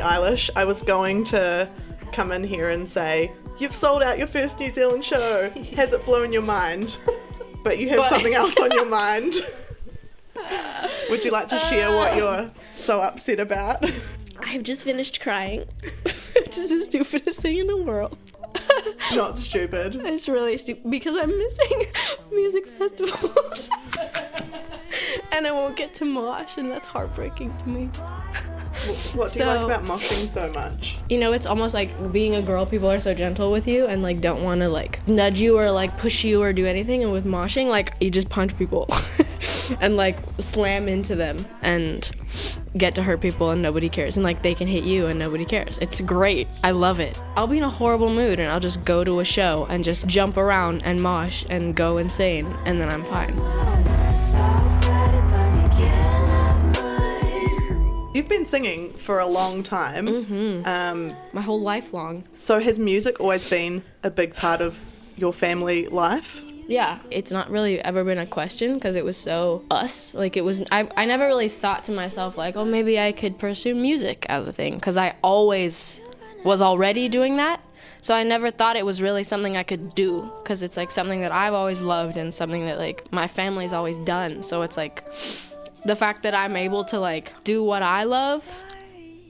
Eilish, I was going to come in here and say, you've sold out your first New Zealand show. Has it blown your mind? But you have something else on your mind. Would you like to share what you're so upset about? I've just finished crying. Which is the stupidest thing in the world. Not stupid. It's really stupid because I'm missing music festivals. And I won't get to mosh, and that's heartbreaking to me. What do you like about moshing so much? You know, it's almost like being a girl, people are so gentle with you and like don't want to like nudge you or like push you or do anything, and with moshing, like you just punch people and like slam into them and get to hurt people and nobody cares, and like they can hit you and nobody cares. It's great. I love it. I'll be in a horrible mood and I'll just go to a show and just jump around and mosh and go insane, and then I'm fine. You've been singing for a long time. My whole life long. So has music always been a big part of your family life? Yeah, it's not really ever been a question because it was so us. Like it was, I never really thought to myself like, oh, maybe I could pursue music as a thing, because I always was already doing that. So I never thought it was really something I could do, because it's like something that I've always loved and something that like my family's always done. So it's like the fact that I'm able to like do what I love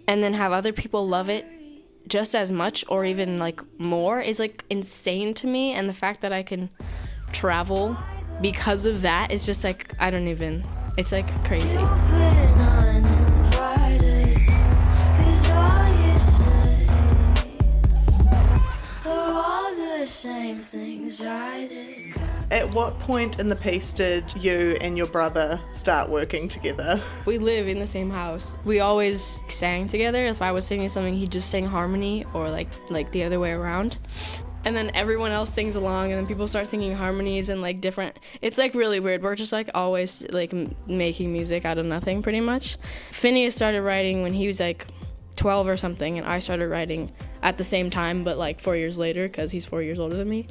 and then have other people love it just as much or even like more is like insane to me. And the fact that I can travel because of that is just like, it's like crazy. Same things I did. At what point in the piece did you and your brother start working together? We live in the same house. We always sang together. If I was singing something, he'd just sing harmony, or like the other way around. And then everyone else sings along, and then people start singing harmonies and like different. It's like really weird. We're just like always like making music out of nothing pretty much. Phineas started writing when he was like 12 or something, and I started writing at the same time, but like 4 years later, because he's 4 years older than me.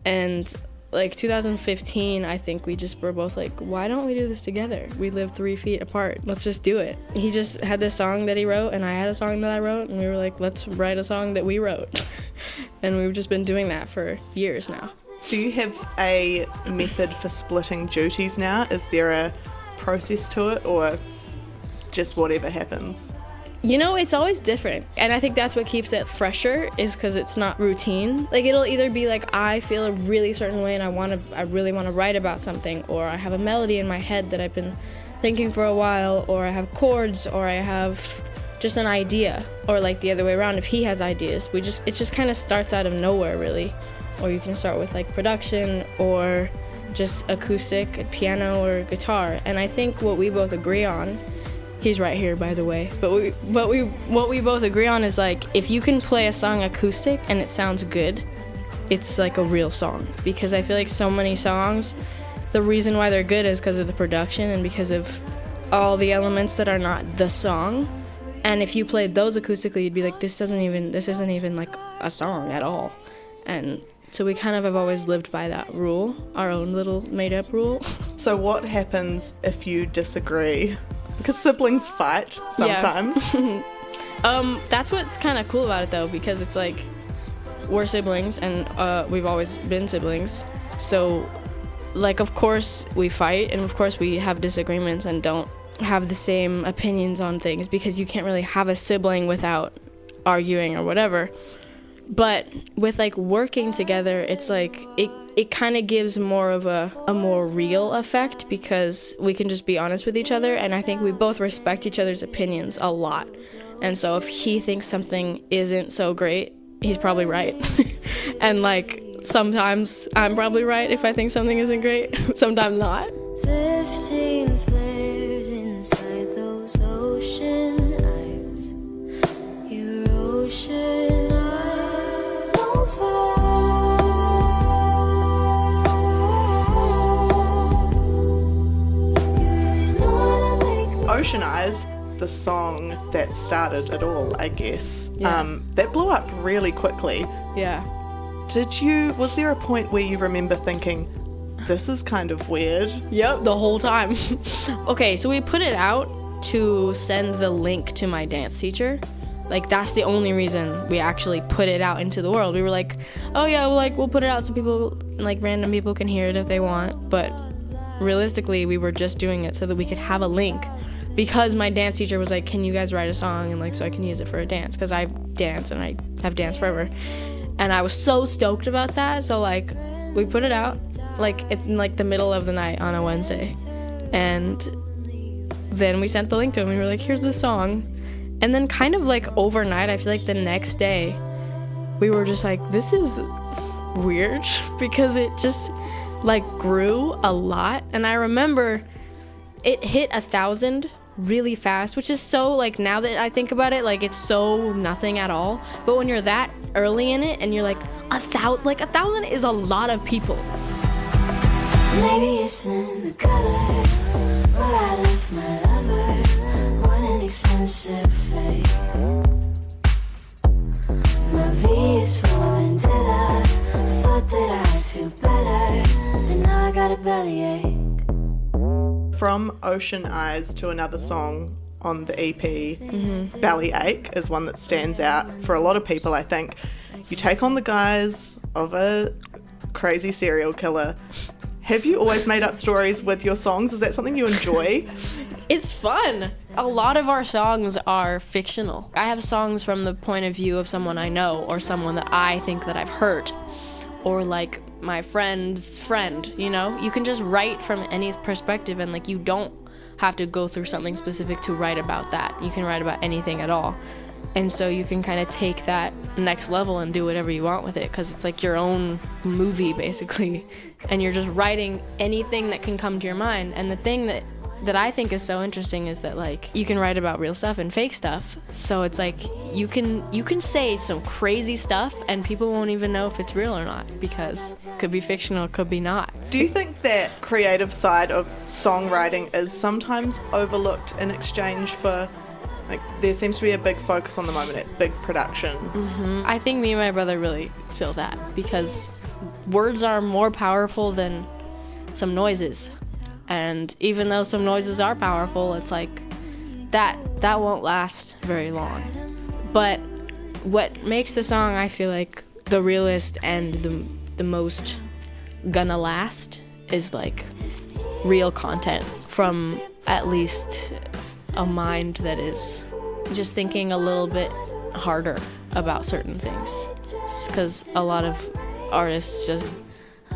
And like 2015, I think we just were both like, why don't we do this together? We live 3 feet apart. Let's just do it. He just had this song that he wrote, and I had a song that I wrote, and we were like, let's write a song that we wrote. And we've just been doing that for years now. Do you have a method for splitting duties now? Is there a process to it, or just whatever happens? You know, it's always different, and I think that's what keeps it fresher, is because it's not routine. Like, it'll either be like I feel a really certain way and I really want to write about something, or I have a melody in my head that I've been thinking for a while, or I have chords, or I have just an idea, or like the other way around, if he has ideas. It just kind of starts out of nowhere, really. Or you can start with like production, or just acoustic, piano or guitar. And I think what we both agree on, he's right here, by the way. But what we both agree on is like, if you can play a song acoustic and it sounds good, it's like a real song. Because I feel like so many songs, the reason why they're good is because of the production and because of all the elements that are not the song. And if you played those acoustically, you'd be like, this isn't even like a song at all. And so we kind of have always lived by that rule, our own little made-up rule. So what happens if you disagree? Because siblings fight sometimes. Yeah. That's what's kind of cool about it, though, because it's like we're siblings, and we've always been siblings. So, like, of course we fight, and of course we have disagreements and don't have the same opinions on things, because you can't really have a sibling without arguing or whatever. But with like working together, it's like it kind of gives more of a more real effect, because we can just be honest with each other, and I think we both respect each other's opinions a lot. And so if he thinks something isn't so great, he's probably right. And like sometimes I'm probably right if I think something isn't great, sometimes not. 15 flares inside those ocean eyes. Your ocean eyes don't fall. You really know how to make Ocean Eyes, the song that started it all, I guess, Yeah. that blew up really quickly. Yeah. Was there a point where you remember thinking, this is kind of weird? Yep, the whole time. Okay, so we put it out to send the link to my dance teacher, Like, that's the only reason we actually put it out into the world. We were like, oh yeah, we'll put it out so people, like random people can hear it if they want. But realistically, we were just doing it so that we could have a link. Because my dance teacher was like, can you guys write a song, and like so I can use it for a dance, because I dance and I have danced forever. And I was so stoked about that. So like we put it out like in like the middle of the night on a Wednesday. And then we sent the link to him. We were like, here's the song. And then kind of like overnight, I feel like the next day, we were just like, this is weird, because it just like grew a lot. And I remember it hit 1,000 really fast, which is so, like, now that I think about it, like, it's so nothing at all. But when you're that early in it and you're like 1,000, like 1,000 is a lot of people. Maybe it's in the color where I left my lover, one an expensive fate. My V is for vendetta. I thought that I'd feel better, but now I got a bellyache. From Ocean Eyes to another song on the EP, Bellyache is one that stands out for a lot of people, I think. You take on the guise of a crazy serial killer. Have you always made up stories with your songs? Is that something you enjoy? It's fun. A lot of our songs are fictional. I have songs from the point of view of someone I know, or someone that I think that I've hurt, or like my friend's friend, you know? You can just write from any perspective, and like you don't have to go through something specific to write about that. You can write about anything at all. And so you can kind of take that next level and do whatever you want with it, because it's like your own movie basically, and you're just writing anything that can come to your mind. And the thing that I think is so interesting is that like you can write about real stuff and fake stuff. So it's like you can say some crazy stuff and people won't even know if it's real or not, because it could be fictional, it could be not. Do you think that creative side of songwriting is sometimes overlooked in exchange for, like, there seems to be a big focus on the moment at big production? I think me and my brother really feel that, because words are more powerful than some noises. And even though some noises are powerful, it's like that won't last very long. But what makes the song, I feel like, the realest and the most gonna last is like real content from at least a mind that is just thinking a little bit harder about certain things. Because a lot of artists just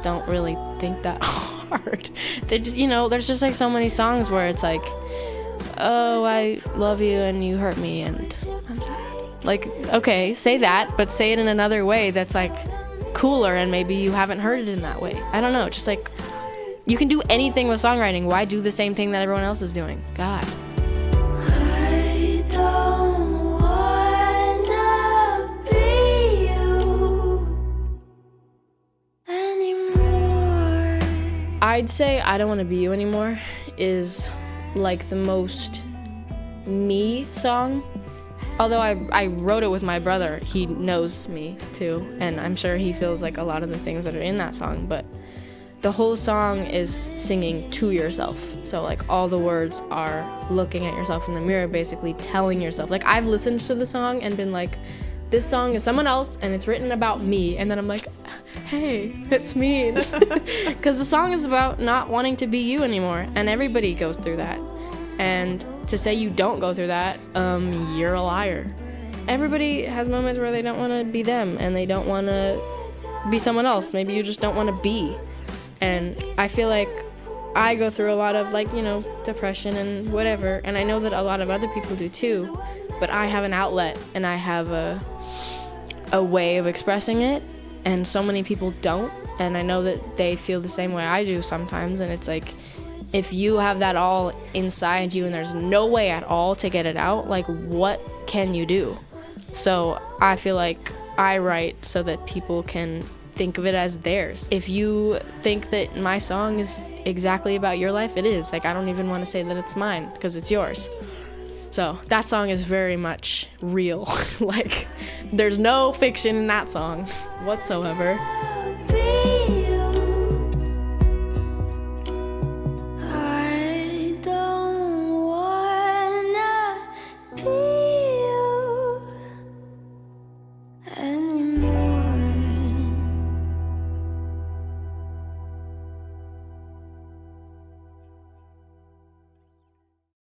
don't really think that hard. They just, you know, there's just like so many songs where it's like, oh, I love you and you hurt me and I'm sad. Like, okay, say that, but say it in another way that's like cooler, and maybe you haven't heard it in that way. I don't know, just like, you can do anything with songwriting. Why do the same thing that everyone else is doing? God. I don't wanna be you anymore. I'd say I Don't Want to Be You Anymore is like the most me song. Although I wrote it with my brother, he knows me too, and I'm sure he feels like a lot of the things that are in that song, but the whole song is singing to yourself. So like all the words are looking at yourself in the mirror, basically telling yourself. Like, I've listened to the song and been like, this song is someone else and it's written about me, and then I'm like, hey, it's me. Because the song is about not wanting to be you anymore, and everybody goes through that. And to say you don't go through that, you're a liar. Everybody has moments where they don't want to be them and they don't want to be someone else. Maybe you just don't want to be. And I feel like I go through a lot of, like, you know, depression and whatever, and I know that a lot of other people do too, but I have an outlet and I have a way of expressing it, and so many people don't, and I know that they feel the same way I do sometimes, and it's like, if you have that all inside you and there's no way at all to get it out, like, what can you do? So I feel like I write so that people can think of it as theirs. If you think that my song is exactly about your life, it is. Like, I don't even want to say that it's mine, because it's yours. So that song is very much real. Like, there's no fiction in that song whatsoever.